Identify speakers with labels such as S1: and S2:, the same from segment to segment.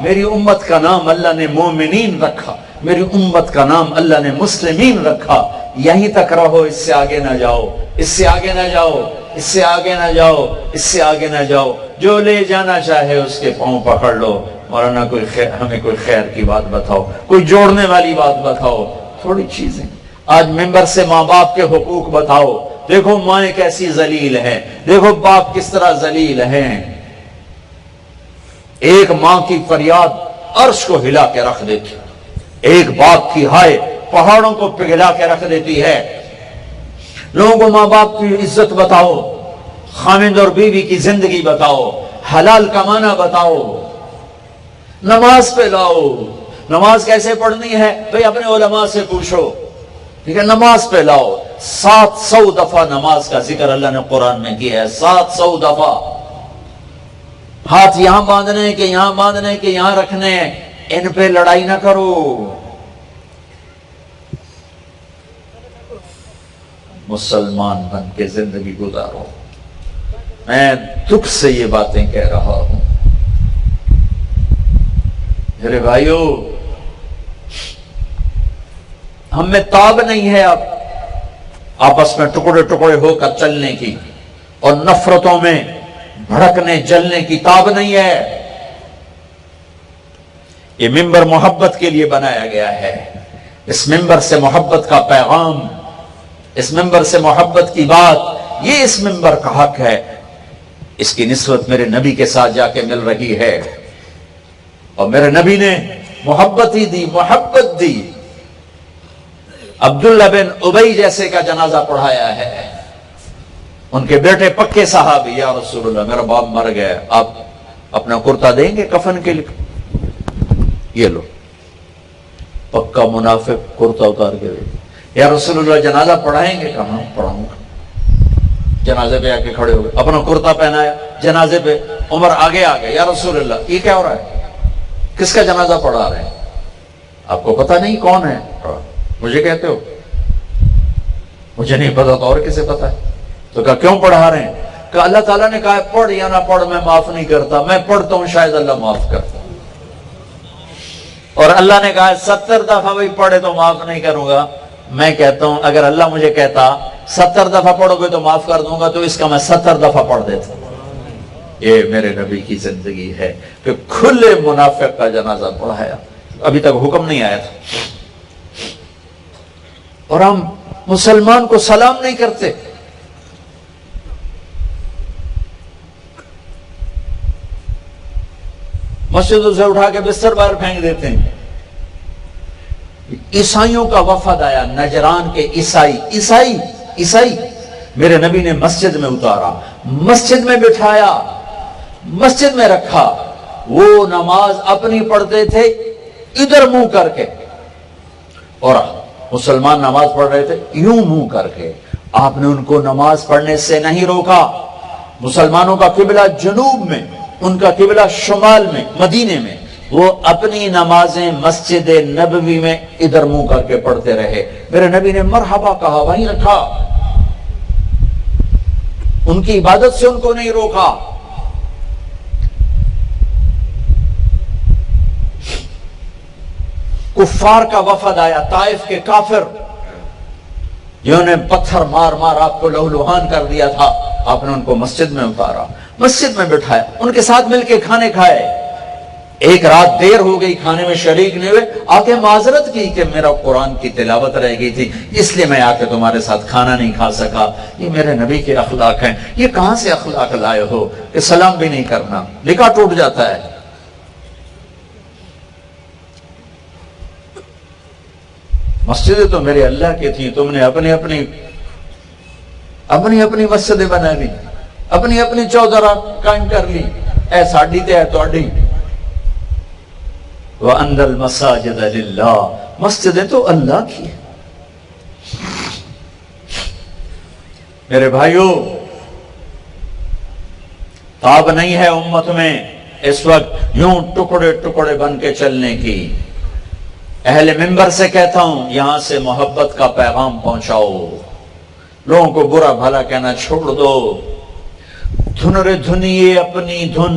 S1: میری امت کا نام اللہ نے مومنین رکھا، میری امت کا نام اللہ نے مسلمین رکھا، یہیں تک رہو، اس سے آگے نہ جاؤ، اس سے آگے نہ جاؤ، اس سے آگے نہ جاؤ، اس سے آگے نہ جاؤ، جو لے جانا چاہے اس کے پاؤں پکڑ لو، مولانا ہمیں کوئی خیر کی بات بتاؤ، کوئی جوڑنے والی بات بتاؤ، تھوڑی چیزیں۔ آج ممبر سے ماں باپ کے حقوق بتاؤ، دیکھو مائیں کیسی ذلیل ہیں، دیکھو باپ کس طرح ذلیل ہیں۔ ایک ماں کی فریاد عرش کو ہلا کے رکھ دیتی، ایک باپ کی ہائے پہاڑوں کو پگھلا کے رکھ دیتی ہے۔ لوگوں کو ماں باپ کی عزت بتاؤ، خامند اور بیوی کی زندگی بتاؤ، حلال کمانا بتاؤ، نماز پہ لاؤ۔ نماز کیسے پڑھنی ہے بھئی اپنے علماء سے پوچھو، ٹھیک ہے؟ نماز پہ لاؤ۔ 700 دفعہ نماز کا ذکر اللہ نے قرآن میں کیا ہے، 700 دفعہ۔ ہاتھ یہاں باندھنے کے یہاں باندھنے کے یہاں رکھنے، ان پہ لڑائی نہ کرو۔ مسلمان بن کے زندگی گزارو۔ میں دکھ سے یہ باتیں کہہ رہا ہوں میرے بھائیو، ہم میں تاب نہیں ہے اب آپس میں ٹکڑے ٹکڑے ہو کر چلنے کی، اور نفرتوں میں بھڑکنے جلنے کی تاب نہیں ہے۔ یہ ممبر محبت کے لیے بنایا گیا ہے، اس ممبر سے محبت کا پیغام، اس ممبر سے محبت کی بات، یہ اس ممبر کا حق ہے۔ اس کی نسبت میرے نبی کے ساتھ جا کے مل رہی ہے، اور میرے نبی نے محبت ہی دی، محبت دی۔ عبداللہ بن ابی جیسے کا جنازہ پڑھایا ہے، ان کے بیٹے پکے صحابی، یا رسول اللہ میرا باپ مر گیا، آپ اپنا کرتا دیں گے کفن کے لیے؟ یہ لو، پکا منافق کرتا اتار کے دے، یا رسول اللہ جنازہ پڑھائیں گے؟ کہاں پڑھاؤں گا۔ جنازے پہ آ کے کھڑے ہو گئے، اپنا کرتا پہنایا، جنازے پہ عمر آگے آ گئے، یا رسول اللہ یہ کیا ہو رہا ہے؟ کس کا جنازہ پڑھا رہے ہیں؟ آپ کو پتہ نہیں کون ہے؟ مجھے کہتے ہو؟ مجھے نہیں پتا تو اور کسے پتا ہے؟ تو کہا کیوں پڑھا رہے ہیں؟ کہ اللہ تعالیٰ نے کہا پڑھ یا نہ پڑھ میں معاف نہیں کرتا، میں پڑھتا ہوں شاید اللہ معاف کرتا، اور اللہ نے کہا 70 دفعہ بھائی پڑھے تو معاف نہیں کروں گا۔ میں کہتا ہوں اگر اللہ مجھے کہتا 70 دفعہ پڑھو گے تو معاف کر دوں گا، تو اس کا میں 70 دفعہ پڑھ دیتا۔ یہ میرے نبی کی زندگی ہے کہ کھلے منافق کا جنازہ پڑھایا، ابھی تک حکم نہیں آیا تھا، اور ہم مسلمان کو سلام نہیں کرتے۔ مسجدوں سے اٹھا کے بستر باہر پھینک دیتے ہیں۔ عیسائیوں کا وفد آیا، نجران کے عیسائی میرے نبی نے مسجد میں اتارا، مسجد میں بٹھایا، مسجد میں رکھا۔ وہ نماز اپنی پڑھتے تھے ادھر منہ کر کے، اور مسلمان نماز پڑھ رہے تھے یوں منہ کر کے۔ آپ نے ان کو نماز پڑھنے سے نہیں روکا۔ مسلمانوں کا قبلہ جنوب میں، ان کا قبلہ شمال میں، مدینے میں، وہ اپنی نمازیں مسجد نبوی میں ادھر منہ کر کے پڑھتے رہے۔ میرے نبی نے مرحبا کہا، وہیں رکھا، ان کی عبادت سے ان کو نہیں روکا۔ کفار کا وفد آیا، طائف کے کافر جنہوں نے پتھر مار مار آپ کو لہولہان کر دیا تھا، آپ نے ان کو مسجد میں اتارا، مسجد میں بٹھایا، ان کے ساتھ مل کے کھانے کھائے۔ ایک رات دیر ہو گئی، کھانے میں شریک نہیں ہوئے، آ کے معذرت کی کہ میرا قرآن کی تلاوت رہ گئی تھی، اس لیے میں آ کے تمہارے ساتھ کھانا نہیں کھا سکا۔ یہ میرے نبی کے اخلاق ہیں۔ یہ کہاں سے اخلاق لائے ہو کہ سلام بھی نہیں کرنا؟ نکاح ٹوٹ جاتا ہے۔ مسجدیں تو میرے اللہ کی تھیں، تم نے اپنی اپنی مسجدیں بنا لی، اپنی چوترا قائم کر لی، اے ساڈی تے اے تواڈی۔ وَأَنَّ الْمَسَاجِدَ لِلَّهِ، مسجدیں تو اللہ کی ہیں۔ میرے بھائیو، تاب نہیں ہے امت میں اس وقت یوں ٹکڑے ٹکڑے بن کے چلنے کی۔ اہل منبر سے کہتا ہوں، یہاں سے محبت کا پیغام پہنچاؤ، لوگوں کو برا بھلا کہنا چھوڑ دو۔ دھن رے دھنیے اپنی دھن،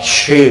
S1: 6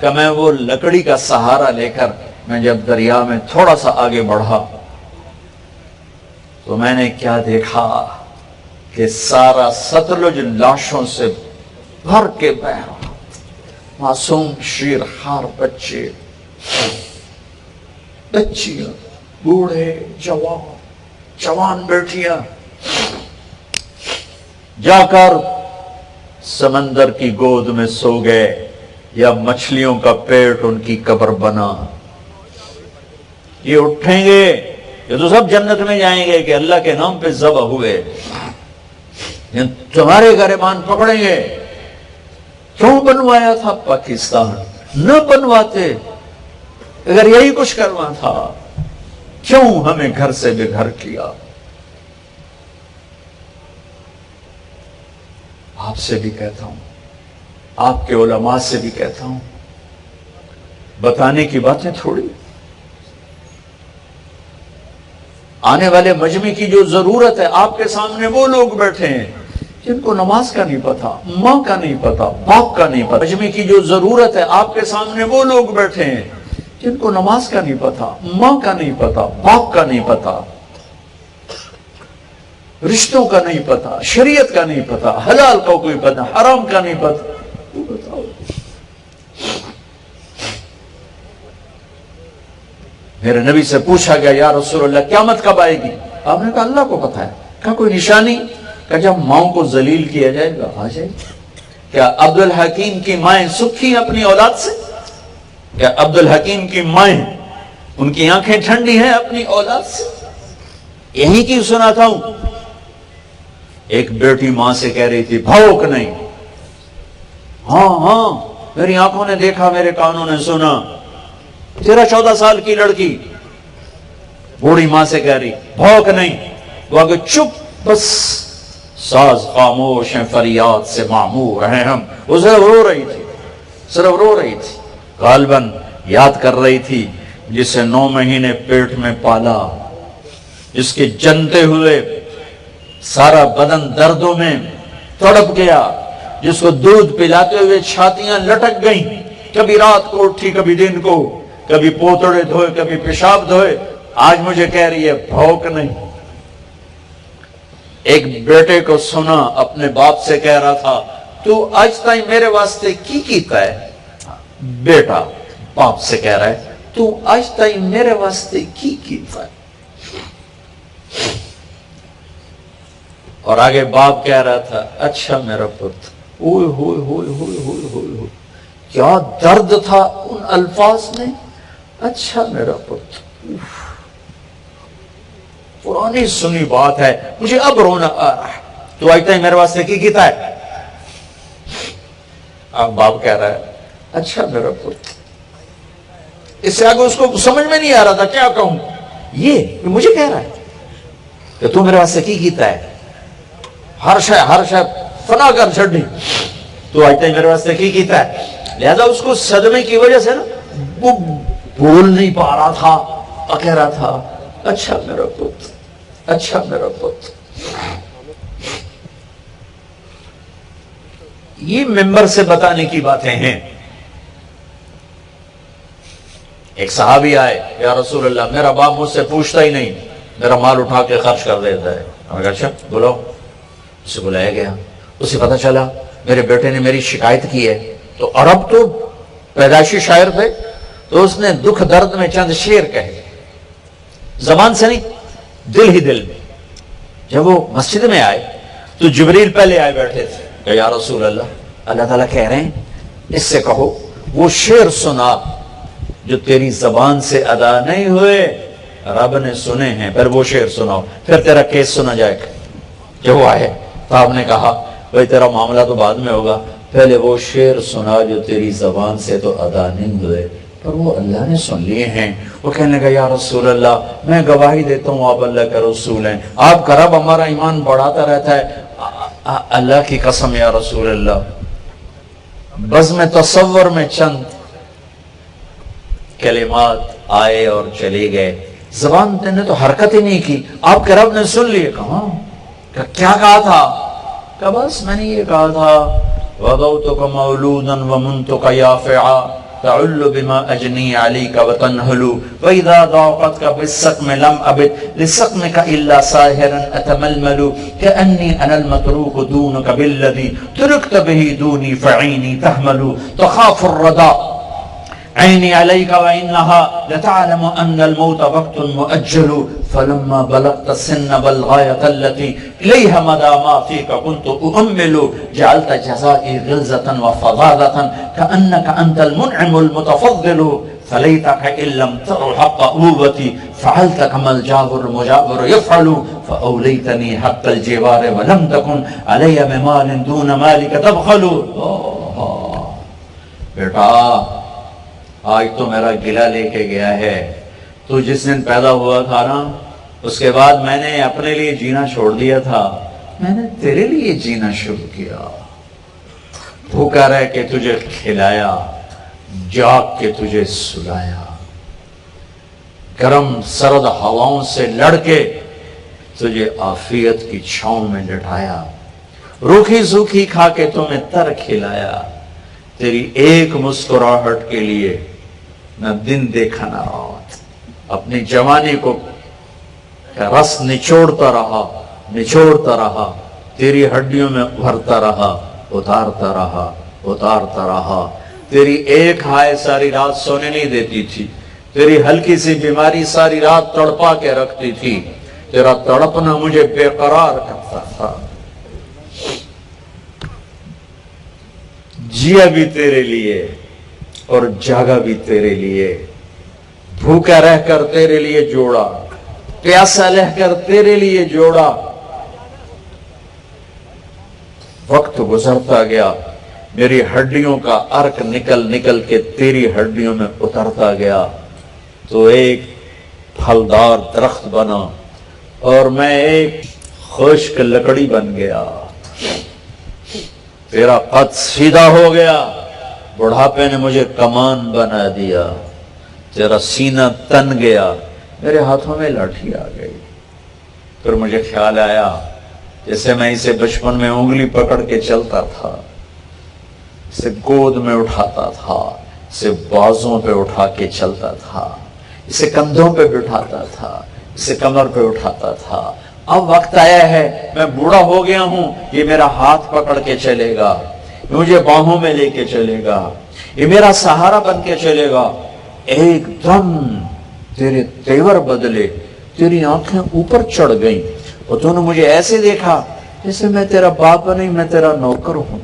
S1: کہ میں وہ لکڑی کا سہارا لے کر میں جب دریا میں تھوڑا سا آگے بڑھا تو میں نے کیا دیکھا کہ سارا ستلج لاشوں سے بھر کے بہ رہا، معصوم شیر خار بچے، بچیاں، بوڑھے، جوان بیٹیاں جا کر سمندر کی گود میں سو گئے یا مچھلیوں کا پیٹ ان کی قبر بنا۔ یہ اٹھیں گے، یہ تو سب جنت میں جائیں گے کہ اللہ کے نام پہ ذبح ہوئے، تمہارے گریبان پکڑیں گے۔ کیوں بنوایا تھا پاکستان؟ نہ بنواتے اگر یہی کچھ کرنا تھا، کیوں ہمیں گھر سے بے گھر کیا؟ آپ سے بھی کہتا ہوں، آپ کے علماء سے بھی کہتا ہوں، بتانے کی باتیں تھوڑی، آنے والے مجمع کی جو ضرورت ہے، آپ کے سامنے وہ لوگ بیٹھے ہیں جن کو نماز کا نہیں پتا، ماں کا نہیں پتا، باپ کا نہیں پتا۔ مجمع کی جو ضرورت ہے، آپ کے سامنے وہ لوگ بیٹھے ہیں جن کو نماز کا نہیں پتا، ماں کا نہیں پتا، باپ کا نہیں پتا، رشتوں کا نہیں پتا، شریعت کا نہیں پتا، حلال کا کوئی پتا، حرام کا نہیں پتا۔ بتاؤ، میرے نبی سے پوچھا گیا، یا رسول اللہ قیامت کب آئے گی؟ آپ نے کہا اللہ کو پتا ہے۔ کہا کوئی نشانی؟ کہ جب ماؤں کو ذلیل کیا جائے گا، آ جائے گا۔ کیا عبد الحکیم کی مائیں سکھی اپنی اولاد سے؟ کیا عبد الحکیم کی مائیں ان کی آنکھیں ٹھنڈی ہیں اپنی اولاد سے؟ یہی کی سناتا ہوں، ایک بیٹی ماں سے کہہ رہی تھی بھوک نہیں، ہاں میری آنکھوں نے دیکھا، میرے کانوں نے سنا۔ 13-14 سال کی لڑکی بوڑھی ماں سے کہہ رہی بھوک نہیں، وہ آگے چپ، بس ساز خاموش ہیں، فریاد سے معمور ہیں ہم۔ وہ صرف رو رہی تھی، غالباً یاد کر رہی تھی جسے 9 مہینے پیٹ میں پالا، جس کے جنتے ہوئے سارا بدن دردوں میں تڑپ گیا، جس کو دودھ پلاتے ہوئے چھاتیاں لٹک گئیں، کبھی رات کو اٹھی، کبھی دن کو، کبھی پوتڑے دھوئے، کبھی پیشاب دھوئے، آج مجھے کہہ رہی ہے بھوک نہیں۔ ایک بیٹے کو سنا اپنے باپ سے کہہ رہا تھا تو آج تائیں میرے واسطے کی کیتا ہے؟ بیٹا باپ سے کہہ رہا ہے تو آج تائیں میرے واسطے کی کیتا ہے؟ اور آگے باپ کہہ رہا تھا اچھا میرا پتر، اوئے ہوئے ہوئے ہوئے ہوئے ہوئے، کیا درد تھا ان الفاظ میں، اچھا میرا پتر۔ پرانی سنی بات ہے، مجھے اب رونا آ رہا ہے، تو آج تک میرے واسطے کی کیتا ہے؟ اب باپ کہہ رہا ہے اچھا میرا پتر۔ اس سے آگے اس کو سمجھ میں نہیں آ رہا تھا کیا کہوں، یہ مجھے کہہ رہا ہے کہ تو میرے واسطے کی کیتا ہے، ہر شے فنا کر چھڑنی، تو آج تک میرے واسطے کی کیتا ہے۔ لہذا اس کو صدمے کی وجہ سے نا وہ بول نہیں پا رہا تھا، کہہ رہا تھا اچھا میرا پتر، اچھا میرا پتر۔ یہ ممبر سے بتانے کی باتیں ہیں۔ ایک صحابی آئے، یا رسول اللہ میرا باپ مجھ سے پوچھتا ہی نہیں، میرا مال اٹھا کے خرچ کر دیتا ہے۔ ہم نے کہا اچھا بلاؤ، اسے بلایا گیا، اسے پتا چلا میرے بیٹے نے میری شکایت کی ہے۔ تو عرب تو پیدائشی شاعر تھے، تو اس نے دکھ درد میں چند شعر کہے، زبان سے نہیں، دل ہی دل میں۔ جب وہ مسجد میں آئے تو جبریل پہلے آئے بیٹھے تھے کہ یا رسول اللہ، اللہ تعالیٰ کہہ رہے ہیں اس سے کہو وہ شعر سنا جو تیری زبان سے ادا نہیں ہوئے، رب نے سنے ہیں، پھر وہ شعر سناؤ، پھر تیرا کیس سنا جائے گا۔ جب وہ آئے تو آپ نے کہا بھائی تیرا معاملہ تو بعد میں ہوگا، پہلے وہ شعر سنا جو تیری زبان سے تو ادا نہیں ہوئے، پر وہ اللہ نے سن لیے ہیں۔ وہ کہنے لگا یا رسول اللہ میں گواہی دیتا ہوں آپ اللہ کا رسول ہیں، آپ کا رب ہمارا ایمان بڑھاتا رہتا ہے، اللہ کی قسم یا رسول اللہ۔ بزم تصور میں چند کلمات آئے اور چلے گئے، زبان نے تو حرکت ہی نہیں کی، آپ کے رب نے سن لیے۔ کہاں کیا کہا تھا؟ کہ بس میں نے یہ کہا تھا وَضَوْتُكَ مَوْلُودًا وَمُنْتُكَ يَافِعًا، تعل بما اجنی علیک وتنہل واذا ضاقتک بالسقم لم ابد لسقمک الا ساہرا اتململ کأنی انا المتروک دونک بالذی ترکت به دونی فعینی تحمل تخاف الرداء عینی علیک وإنها لتعلم ان الموت وقت مؤجل فلما بلغت السن والغایة التي إليها مدى ما فيك كنت أؤمل جعلت جزائي غلظة وفضالة كأنك أنت المنعم المتفضل فليتك إن لم تر حق أبوتي فعلت كما الجابر المجابر يفعل فأوليتني حق الجوار ولم تكن علي بمال دون مالك تبخل. بیٹا آج تو میرا گلہ لے کے گیا ہے. تو جس دن پیدا ہوا تھا نا اس کے بعد میں نے اپنے لیے جینا چھوڑ دیا تھا, میں نے تیرے لیے جینا شروع کیا. بھوکا رہ کے تجھے کھلایا, جاگ کے تجھے سلایا, گرم سرد ہواؤں سے لڑ کے تجھے عافیت کی چھاؤں میں لٹایا, روکھی سوکھی کھا کے تمہیں تر کھلایا. تیری ایک مسکراہٹ کے لیے نہ دن دیکھا نہ رات, اپنی جوانی کو رس نچوڑتا رہا, تیری ہڈیوں میں ابھرتا رہا, اتارتا رہا. تیری ایک ہائے ساری رات سونے نہیں دیتی تھی, تیری ہلکی سی بیماری ساری رات تڑپا کے رکھتی تھی. تیرا تڑپنا مجھے بے قرار کرتا تھا. جیا بھی تیرے لیے اور جاگا بھی تیرے لیے, بھوکا رہ کر تیرے لیے جوڑا, پیاسا رہ کر تیرے لیے جوڑا. وقت گزرتا گیا, میری ہڈیوں کا ارک نکل کے تیری ہڈیوں میں اترتا گیا. تو ایک پھلدار درخت بنا اور میں ایک خشک لکڑی بن گیا. تیرا قد سیدھا ہو گیا, بڑھاپے نے مجھے کمان بنا دیا. تیرا سینہ تن گیا, میرے ہاتھوں میں لاٹھی آ گئی. پھر مجھے خیال آیا جیسے میں اسے بچپن میں انگلی پکڑ کے چلتا تھا, اسے گود میں اٹھاتا تھا, اسے بازوں پہ اٹھا کے چلتا تھا, اسے کندھوں پہ بٹھاتا تھا, اسے کمر پہ اٹھاتا تھا. اب وقت آیا ہے, میں بوڑھا ہو گیا ہوں, یہ میرا ہاتھ پکڑ کے چلے گا, مجھے باہوں میں لے کے چلے گا, یہ میرا سہارا بن کے چلے گا. ایک دم تیرے تیور بدلے, تیری آنکھیں اوپر چڑھ گئیں اور تو نے مجھے ایسے دیکھا جیسے میں تیرا باپ نہیں, میں تیرا نوکر ہوں.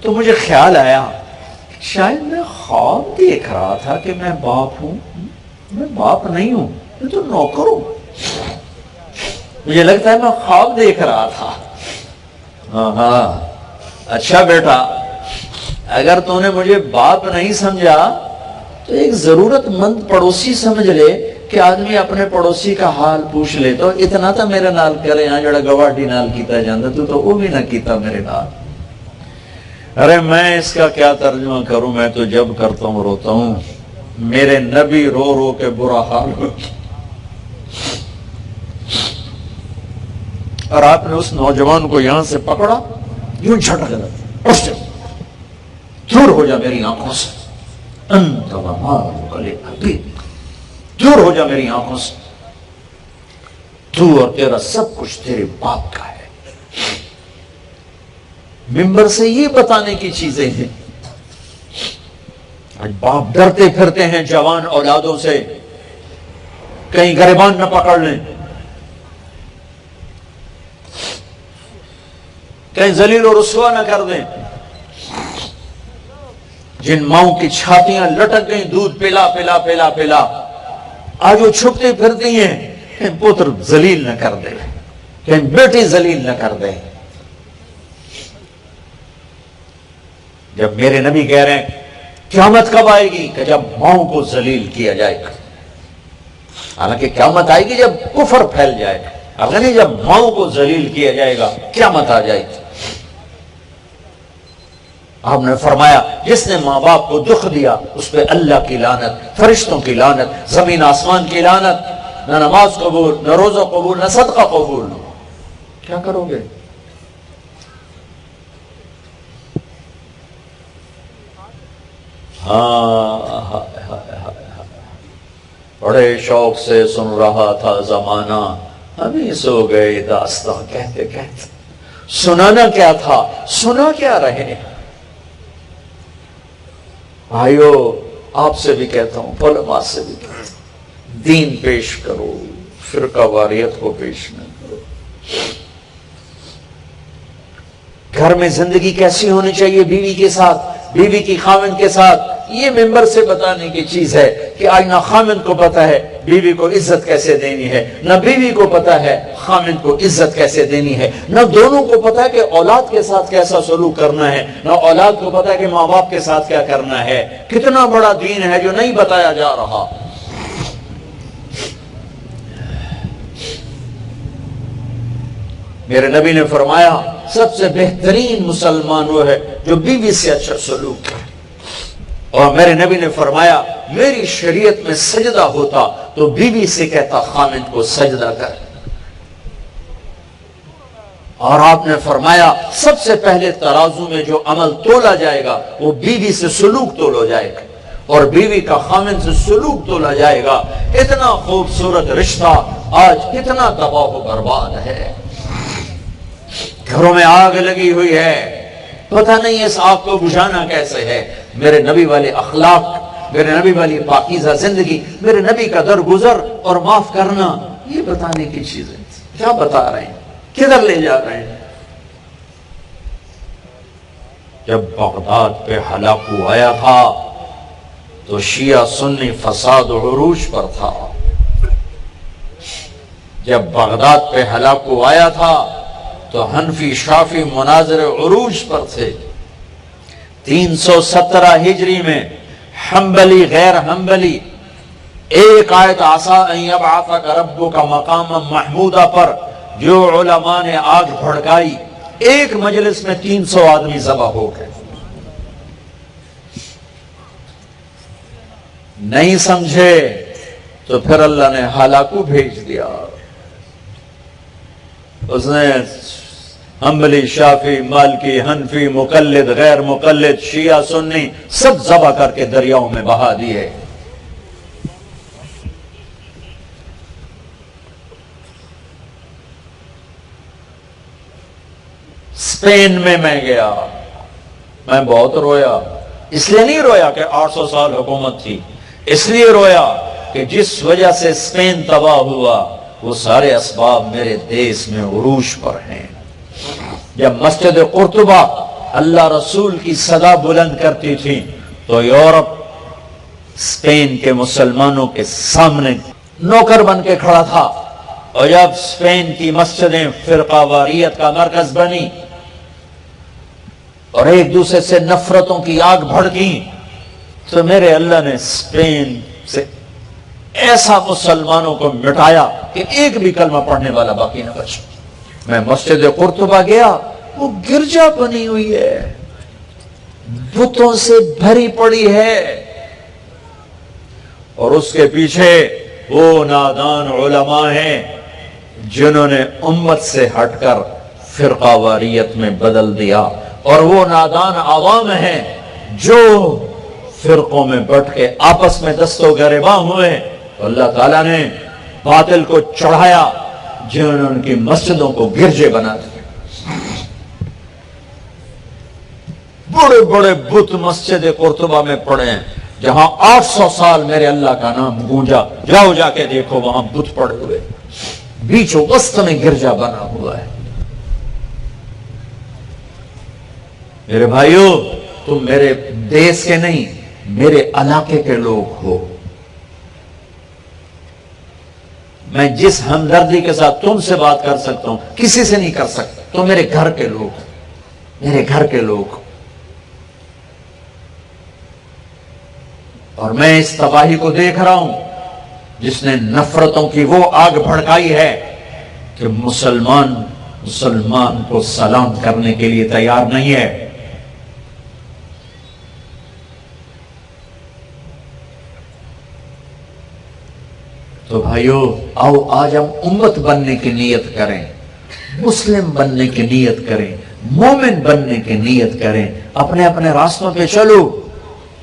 S1: تو مجھے خیال آیا شاید میں خواب دیکھ رہا تھا کہ میں باپ ہوں. میں باپ نہیں ہوں, میں تو نوکر ہوں. مجھے لگتا ہے میں خواب دیکھ رہا تھا. ہاں اچھا بیٹا, اگر تو نے مجھے باپ نہیں سمجھا تو ایک ضرورت مند پڑوسی سمجھ لے کہ آدمی اپنے پڑوسی کا حال پوچھ لے. تو اتنا تو میرے نال کرے, ہاں جڑا گواٹی نال کیتا جاندہ تو وہ بھی نہ کیتا میرے نال. ارے میں اس کا کیا ترجمہ کروں, میں تو جب کرتا ہوں روتا ہوں. میرے نبی رو رو کے برا حال ہو, اور آپ نے اس نوجوان کو یہاں سے پکڑا, یوں جھٹک دیا, دور ہو جا میری آنکھوں سے, انت ومالک لابی, دور ہو جا میری آنکھوں سے, تو اور تیرا سب کچھ تیرے باپ کا ہے. ممبر سے یہ بتانے کی چیزیں ہیں. باپ ڈرتے پھرتے ہیں جوان اولادوں سے, کہیں گریبان نہ پکڑ لیں, کہیں ذلیل و رسوا نہ کر دیں. جن ماؤں کی چھاتیاں لٹک گئیں دودھ پلا پلا پلا پلا, آج وہ چھپتے پھرتی ہیں, کہیں پتر ذلیل نہ کر دے, کہیں بیٹی ذلیل نہ کر دے. جب میرے نبی کہہ رہے ہیں قیامت کب آئے گی, کہ جب ماؤں کو ذلیل کیا جائے گا. حالانکہ قیامت آئے گی جب کفر پھیل جائے گا, اگر نہیں جب ماؤں کو ذلیل کیا جائے گا قیامت آ جائے گی. آپ نے فرمایا جس نے ماں باپ کو دکھ دیا اس پہ اللہ کی لعنت, فرشتوں کی لعنت, زمین آسمان کی لعنت. نہ نماز قبول, نہ روزہ قبول, نہ صدقہ قبول. کیا کرو گے؟ ہاں بڑے شوق سے سن رہا تھا زمانہ، ہمیں سو گئے داستان کہتے کہتے۔ سنانا کیا تھا، سنا کیا رہے۔ بھائیو آپ سے بھی کہتا ہوں، علماء سے بھی کہتا ہوں، دین پیش کرو، فرقہ واریت کو پیش نہ کرو۔ گھر میں زندگی کیسی ہونی چاہیے بیوی کے ساتھ، بیوی کی خاوند کے ساتھ، یہ ممبر سے بتانے کی چیز ہے کہ آج نہ خاوند کو پتا ہے بیوی کو عزت کیسے دینی ہے، نہ بیوی کو پتا ہے خاوند کو عزت کیسے دینی ہے، نہ دونوں کو پتا ہے کہ اولاد کے ساتھ کیسا سلوک کرنا ہے، نہ اولاد کو پتا ہے کہ ماں باپ کے ساتھ کیا کرنا ہے۔ کتنا بڑا دین ہے جو نہیں بتایا جا رہا۔ میرے نبی نے فرمایا سب سے بہترین مسلمان وہ ہے جو بیوی سے اچھا سلوک کرے، اور میرے نبی نے فرمایا میری شریعت میں سجدہ ہوتا تو بیوی سے کہتا خاوند کو سجدہ کر، اور آپ نے فرمایا سب سے پہلے ترازو میں جو عمل تولا جائے گا وہ بیوی سے سلوک تولا جائے گا، اور بیوی کا خاوند سے سلوک تولا جائے گا۔ اتنا خوبصورت رشتہ آج کتنا تباہ و برباد ہے۔ گھروں میں آگ لگی ہوئی ہے، پتہ نہیں اس آگ کو بجھانا کیسے ہے۔ میرے نبی والے اخلاق، میرے نبی والی پاکیزہ زندگی، میرے نبی کا درگزر اور معاف کرنا، یہ بتانے کی چیزیں کیا بتا رہے ہیں، کدھر لے جا رہے ہیں۔ جب بغداد پہ ہلاکو آیا تھا تو شیعہ سنی فساد و عروج پر تھا۔ جب بغداد پہ ہلاکو آیا تھا تو حنفی شافی مناظر عروج پر تھے۔ 317 ہجری میں حنبلی غیر حنبلی ایک آیت عسیٰ ان یبعثک ربک مقاما محمودا پر جو علماء نے آگ بھڑکائی، ایک مجلس میں 300 آدمی ذبح ہو گئے۔ نہیں سمجھے تو پھر اللہ نے ہلاکو بھیج دیا۔ اس نے حنبلی شافی مالکی حنفی مقلد غیر مقلد شیعہ سنی سب ذبح کر کے دریاؤں میں بہا دیے۔ اسپین میں گیا، میں بہت رویا۔ اس لیے نہیں رویا کہ 800 سال حکومت تھی، اس لیے رویا کہ جس وجہ سے اسپین تباہ ہوا وہ سارے اسباب میرے دیس میں عروج پر ہیں۔ جب مسجد قرطبہ اللہ رسول کی صدا بلند کرتی تھی تو یورپ اسپین کے مسلمانوں کے سامنے نوکر بن کے کھڑا تھا، اور جب اسپین کی مسجدیں فرقہ واریت کا مرکز بنی اور ایک دوسرے سے نفرتوں کی آگ بھڑکی تو میرے اللہ نے اسپین سے ایسا مسلمانوں کو مٹایا کہ ایک بھی کلمہ پڑھنے والا باقی نہ بچا۔ میں مسجد قرطبہ گیا، وہ گرجا بنی ہوئی ہے، بتوں سے بھری پڑی ہے، اور اس کے پیچھے وہ نادان علماء ہیں جنہوں نے امت سے ہٹ کر فرقہ واریت میں بدل دیا، اور وہ نادان عوام ہیں جو فرقوں میں بٹ کے آپس میں دست و گریباں ہوئے۔ اللہ تعالیٰ نے باطل کو چڑھایا جنہوں نے ان کی مسجدوں کو گرجے بنا دیے۔ بڑے بڑے بت مسجد قرطبہ میں پڑے ہیں جہاں 800 سال میرے اللہ کا نام گونجا، جاؤ جا کے دیکھو وہاں بت پڑے ہوئے، بیچ و وسط میں گرجا بنا ہوا ہے۔ میرے بھائیو، تم میرے دیس کے نہیں میرے علاقے کے لوگ ہو۔ میں جس ہمدردی کے ساتھ تم سے بات کر سکتا ہوں کسی سے نہیں کر سکتا، تو میرے گھر کے لوگ، میرے گھر کے لوگ، اور میں اس تباہی کو دیکھ رہا ہوں جس نے نفرتوں کی وہ آگ بھڑکائی ہے کہ مسلمان کو سلام کرنے کے لیے تیار نہیں ہے۔ تو بھائیو، آؤ آج ہم امت بننے کی نیت کریں، مسلم بننے کی نیت کریں، مومن بننے کی نیت کریں، اپنے اپنے راستوں پہ چلو۔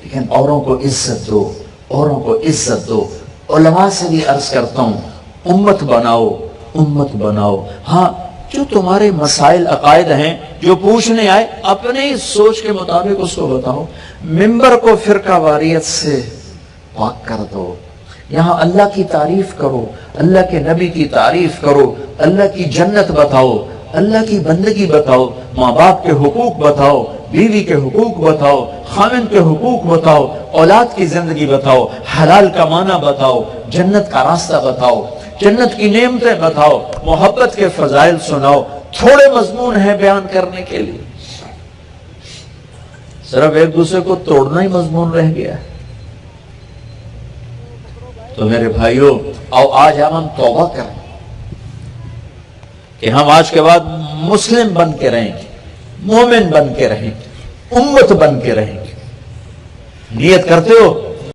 S1: لیکن اوروں کو عزت دو، اوروں کو عزت دو۔ علماء سے بھی عرض کرتا ہوں، امت بناؤ، امت بناؤ۔ ہاں جو تمہارے مسائل عقائد ہیں، جو پوچھنے آئے، اپنے سوچ کے مطابق اس کو بتاؤ۔ ممبر کو فرقہ واریت سے پاک کر دو۔ یہاں اللہ کی تعریف کرو، اللہ کے نبی کی تعریف کرو، اللہ کی جنت بتاؤ، اللہ کی بندگی بتاؤ، ماں باپ کے حقوق بتاؤ، بیوی کے حقوق بتاؤ، خاوند کے حقوق بتاؤ، اولاد کی زندگی بتاؤ، حلال کمانا بتاؤ، جنت کا راستہ بتاؤ، جنت کی نعمتیں بتاؤ، محبت کے فضائل سناؤ۔ تھوڑے مضمون ہیں بیان کرنے کے لیے، صرف ایک دوسرے کو توڑنا ہی مضمون رہ گیا ہے۔ تو میرے بھائیوں، آؤ آج ہم توبہ کریں کہ ہم آج کے بعد مسلم بن کے رہیں گے، مومن بن کے رہیں گے، امت بن کے رہیں گے۔ نیت کرتے ہو